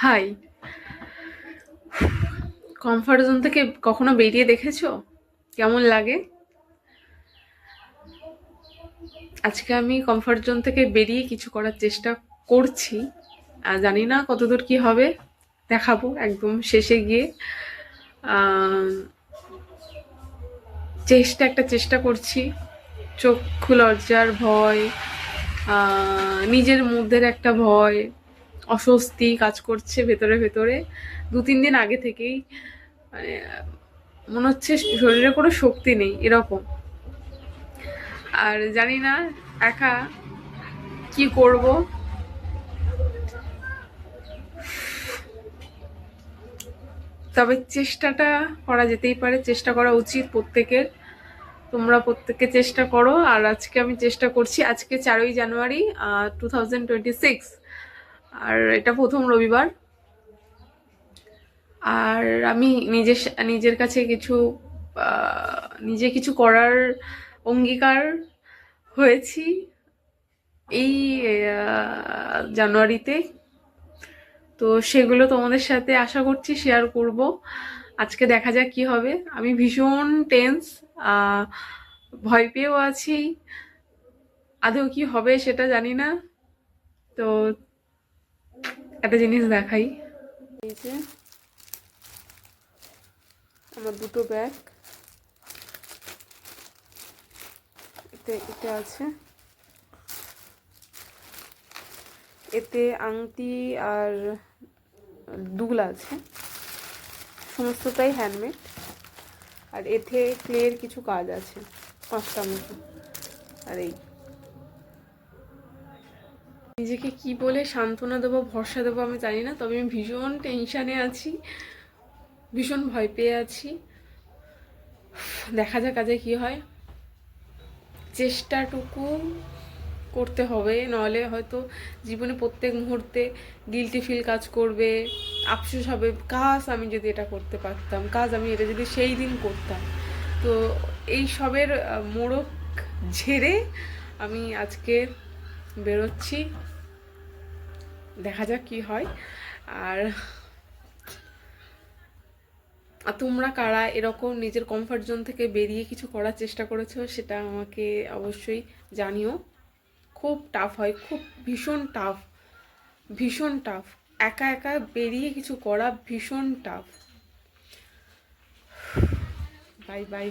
High. Comfort zone থেকে কখনো বেরিয়ে দেখেছো কেমন লাগে? আজকে আমি কমফর্ট জোন থেকে বেরিয়ে কিছু করার চেষ্টা করছি। আর জানি না কতদূর কি হবে, দেখাবো একদম শেষে গিয়ে। আহ, চেষ্টা করছি। চক্ষু লজ্জার ভয়, নিজের মধ্যের একটা ভয়, অস্বস্তি কাজ করছে ভেতরে ভেতরে 2-3 দিন আগে থেকেই। মানে মনে হচ্ছে শরীরে কোনো শক্তি নেই এরকম। আর জানি না একা কি করব। তবে চেষ্টাটা করা যেতেই পারে, চেষ্টা করা উচিত প্রত্যেকের। তোমরা প্রত্যেকে চেষ্টা করো। আর আজকে আমি চেষ্টা করছি। আজকে 4ই জানুয়ারি 2026, আর এটা প্রথম রবিবার। আর আমি নিজের কাছে কিছু নিজে কিছু করার অঙ্গীকার হয়েছি এই জানুয়ারিতে। তো সেগুলো তোমাদের সাথে আশা করছি শেয়ার করব। আজকে দেখা যাক কি হবে। আমি ভীষণ টেন্স, ভয় পেয়েও আছি। আদৌ কি হবে সেটা জানি না। তো একটা জিনিস দেখাই। এই যে আমার দুটো ব্যাগ, এতে আছে। এতে আংটি আর দুল আছে, সমস্তটাই হ্যান্ডমেড। আর এতে ক্লের কিছু কাজ আছে, 5টা মতো। আর এই নিজেকে কি বলে সান্ত্বনা দেবো, ভরসা দেবো আমি জানি না। তবে আমি ভীষণ টেনশানে আছি, ভীষণ ভয় পেয়ে আছি। দেখা যাক কাজে কি হয়। চেষ্টাটুকু করতে হবে, নাহলে হয়তো জীবনে প্রত্যেক মুহূর্তে গিলটি ফিল কাজ করবে, আফসোস হবে। কাজ আমি যদি এটা করতে পারতাম, কাজ আমি এটা যদি সেই দিন করতাম। তো এই সবের মোড়ক ঝেড়ে আমি আজকে বেরোচ্ছি। দেখা যাক কি হয়। আর তোমরা কারা এরকম নিজের কমফর্ট জোন থেকে বেরিয়ে কিছু করার চেষ্টা করেছো সেটা আমাকে অবশ্যই জানিও। খুব টাফ হয়, খুব ভীষণ টাফ, ভীষণ টাফ। একা একা বেরিয়ে কিছু করা ভীষণ টাফ। Bye bye.